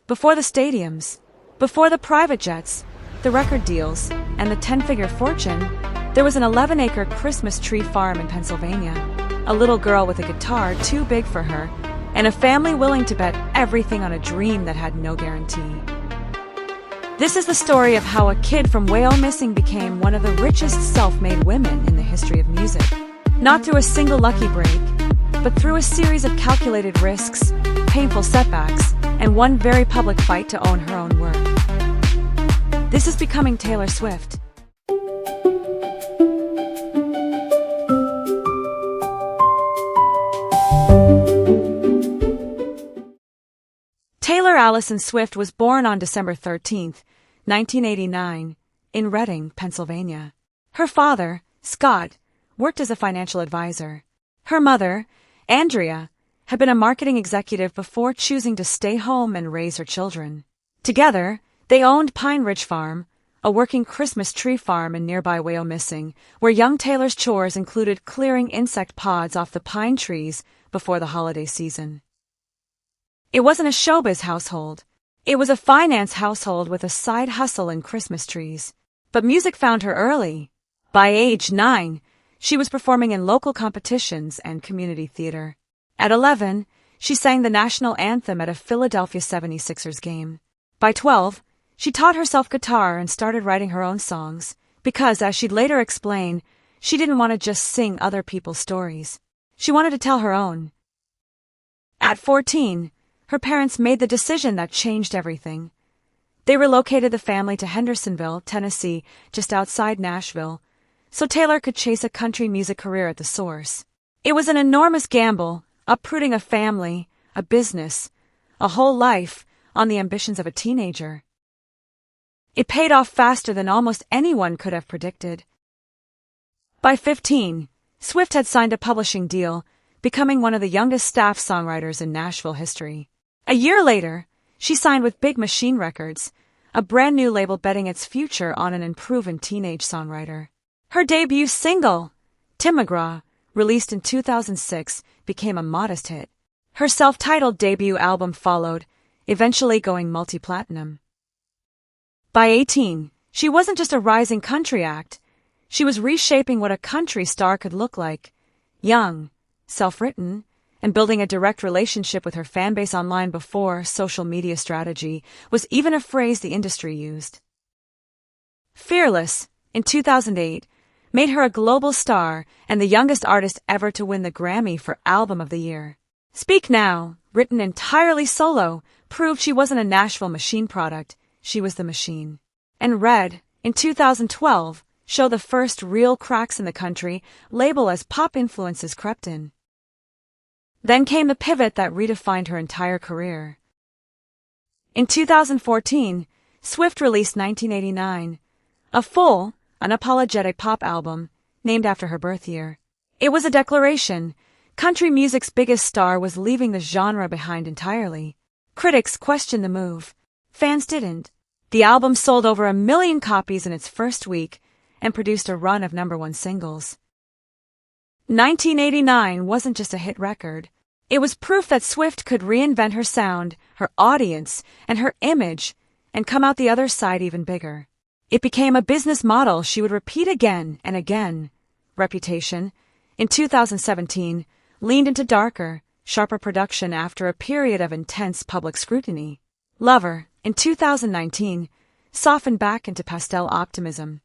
Before the stadiums, before the private jets, the record deals, and the 10-figure fortune, there was an 11-acre Christmas tree farm in Pennsylvania, a little girl with a guitar too big for her, and a family willing to bet everything on a dream that had no guarantee. This is the story of how a kid from Wyoming became one of the richest self-made women in the history of music. Not through a single lucky break, but through a series of calculated risks, painful setbacks, and one very public fight to own her own work. This is Becoming Taylor Swift. Taylor Allison Swift was born on December 13, 1989, in Reading, Pennsylvania. Her father, Scott, worked as a financial advisor. Her mother, Andrea, had been a marketing executive before choosing to stay home and raise her children. Together, they owned Pine Ridge Farm, a working Christmas tree farm in nearby Wyoming, where young Taylor's chores included clearing insect pods off the pine trees before the holiday season. It wasn't a showbiz household. It was a finance household with a side hustle in Christmas trees. But music found her early. By age 9, she was performing in local competitions and community theater. At 11, she sang the national anthem at a Philadelphia 76ers game. By 12, she taught herself guitar and started writing her own songs because, as she'd later explain, she didn't want to just sing other people's stories. She wanted to tell her own. At 14, her parents made the decision that changed everything. They relocated the family to Hendersonville, Tennessee, just outside Nashville, so Taylor could chase a country music career at the source. It was an enormous gamble, uprooting a family, a business, a whole life, on the ambitions of a teenager. It paid off faster than almost anyone could have predicted. By 15, Swift had signed a publishing deal, becoming one of the youngest staff songwriters in Nashville history. A year later, she signed with Big Machine Records, a brand new label betting its future on an unproven teenage songwriter. Her debut single, Tim McGraw, released in 2006, became a modest hit. Her self-titled debut album followed, eventually going multi-platinum. By 18, she wasn't just a rising country act. She was reshaping what a country star could look like. Young, self-written, and building a direct relationship with her fanbase online before social media strategy was even a phrase the industry used. Fearless, in 2008, made her a global star and the youngest artist ever to win the Grammy for Album of the Year. Speak Now, written entirely solo, proved she wasn't a Nashville machine product, she was the machine. And Red, in 2012, showed the first real cracks in the country label as pop influences crept in. Then came the pivot that redefined her entire career. In 2014, Swift released 1989, a full, unapologetic pop album named after her birth year. It was a declaration. Country music's biggest star was leaving the genre behind entirely. Critics questioned the move. Fans didn't. The album sold over 1 million copies in its first week and produced a run of #1 singles. 1989 wasn't just a hit record. It was proof that Swift could reinvent her sound, her audience, and her image, and come out the other side even bigger. It became a business model she would repeat again and again. Reputation, in 2017, leaned into darker, sharper production after a period of intense public scrutiny. Lover, in 2019, softened back into pastel optimism.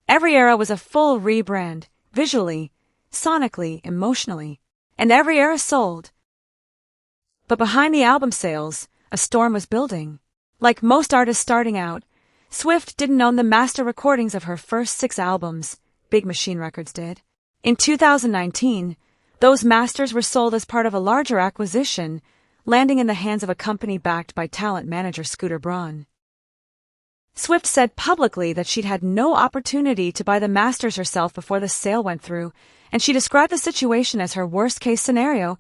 Every era was a full rebrand, visually, sonically, emotionally, and every era sold. But behind the album sales, a storm was building. Like most artists starting out, Swift didn't own the master recordings of her first 6 albums, Big Machine Records did. In 2019, those masters were sold as part of a larger acquisition, landing in the hands of a company backed by talent manager Scooter Braun. Swift said publicly that she'd had no opportunity to buy the masters herself before the sale went through, and she described the situation as her worst-case scenario,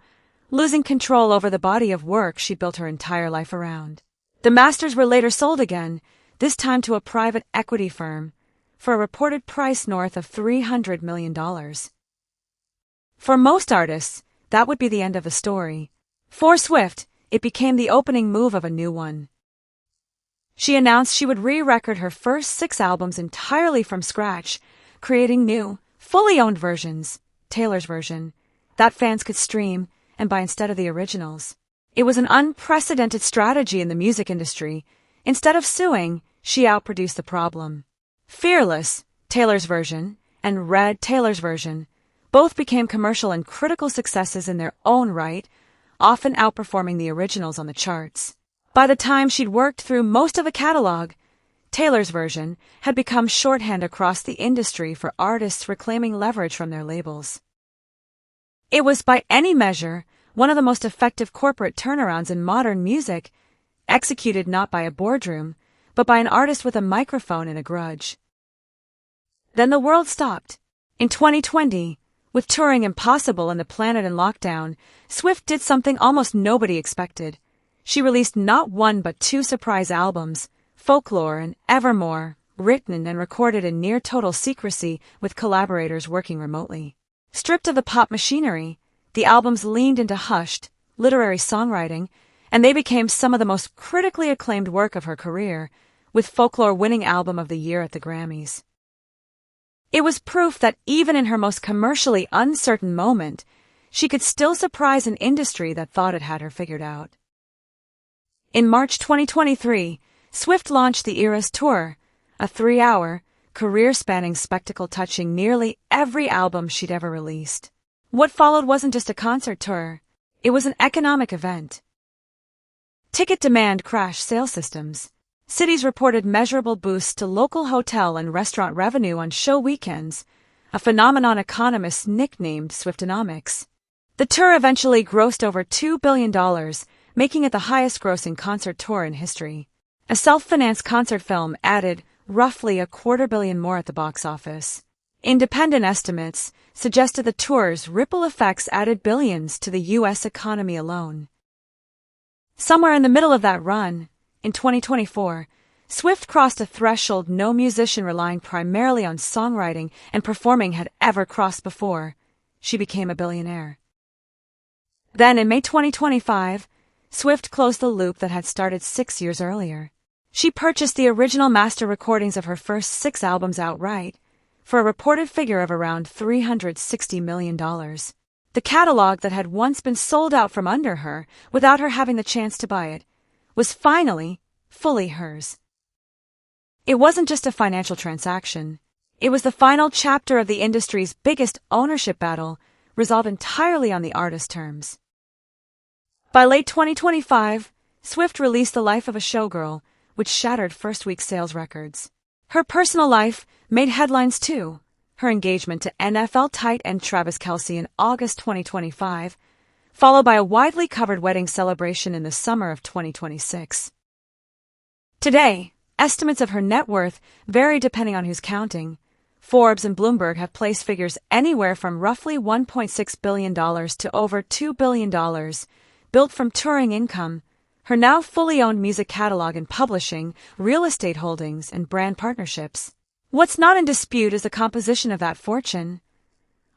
losing control over the body of work she'd built her entire life around. The masters were later sold again, this time to a private equity firm, for a reported price north of $300 million. For most artists, that would be the end of the story. For Swift, it became the opening move of a new one. She announced she would re-record her first 6 albums entirely from scratch, creating new, fully owned versions, Taylor's version, that fans could stream and buy instead of the originals. It was an unprecedented strategy in the music industry. Instead of suing, she outproduced the problem. Fearless, Taylor's version, and Red, Taylor's version, both became commercial and critical successes in their own right, often outperforming the originals on the charts. By the time she'd worked through most of the catalog, Taylor's version had become shorthand across the industry for artists reclaiming leverage from their labels. It was by any measure one of the most effective corporate turnarounds in modern music, executed not by a boardroom, but by an artist with a microphone and a grudge. Then the world stopped. In 2020, with touring impossible and the planet in lockdown, Swift did something almost nobody expected. She released not 1 but 2 surprise albums, Folklore and Evermore, written and recorded in near total secrecy with collaborators working remotely. Stripped of the pop machinery, the albums leaned into hushed, literary songwriting, and they became some of the most critically acclaimed work of her career, with Folklore winning Album of the Year at the Grammys. It was proof that even in her most commercially uncertain moment, she could still surprise an industry that thought it had her figured out. In March 2023, Swift launched the Eras Tour, a 3-hour, career-spanning spectacle touching nearly every album she'd ever released. What followed wasn't just a concert tour, it was an economic event. Ticket demand crashed sales systems. Cities reported measurable boosts to local hotel and restaurant revenue on show weekends, a phenomenon economists nicknamed Swiftonomics. The tour eventually grossed over $2 billion, making it the highest-grossing concert tour in history. A self-financed concert film added roughly $250 million more at the box office. Independent estimates suggested the tour's ripple effects added billions to the U.S. economy alone. Somewhere in the middle of that run, in 2024, Swift crossed a threshold no musician relying primarily on songwriting and performing had ever crossed before. She became a billionaire. Then, in May 2025, Swift closed the loop that had started 6 years earlier. She purchased the original master recordings of her first 6 albums outright, for a reported figure of around $360 million. The catalog that had once been sold out from under her, without her having the chance to buy it, was finally fully hers. It wasn't just a financial transaction. It was the final chapter of the industry's biggest ownership battle, resolved entirely on the artist's terms. By late 2025, Swift released The Life of a Showgirl, which shattered first-week sales records. Her personal life made headlines too. Her engagement to NFL tight end Travis Kelce in August 2025, followed by a widely covered wedding celebration in the summer of 2026. Today, estimates of her net worth vary depending on who's counting. Forbes and Bloomberg have placed figures anywhere from roughly $1.6 billion to over $2 billion, built from touring income, her now fully owned music catalog and publishing, real estate holdings, and brand partnerships. What's not in dispute is the composition of that fortune.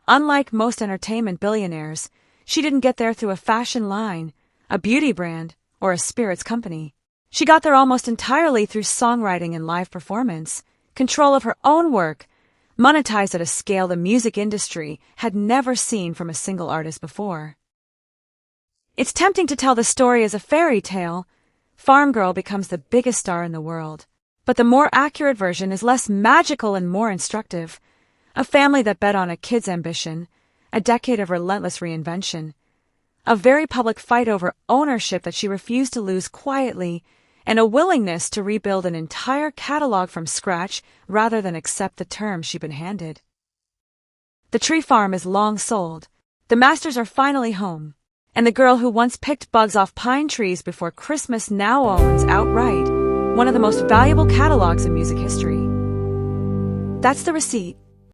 Unlike most entertainment billionaires, she didn't get there through a fashion line, a beauty brand, or a spirits company. She got there almost entirely through songwriting and live performance, control of her own work, monetized at a scale the music industry had never seen from a single artist before. It's tempting to tell the story as a fairy tale. Farm Girl becomes the biggest star in the world. But the more accurate version is less magical and more instructive. A family that bet on a kid's ambition, a decade of relentless reinvention, a very public fight over ownership that she refused to lose quietly, and a willingness to rebuild an entire catalog from scratch rather than accept the terms she'd been handed. The tree farm is long sold. The masters are finally home. And the girl who once picked bugs off pine trees before Christmas now owns outright one of the most valuable catalogs in music history. That's the receipt.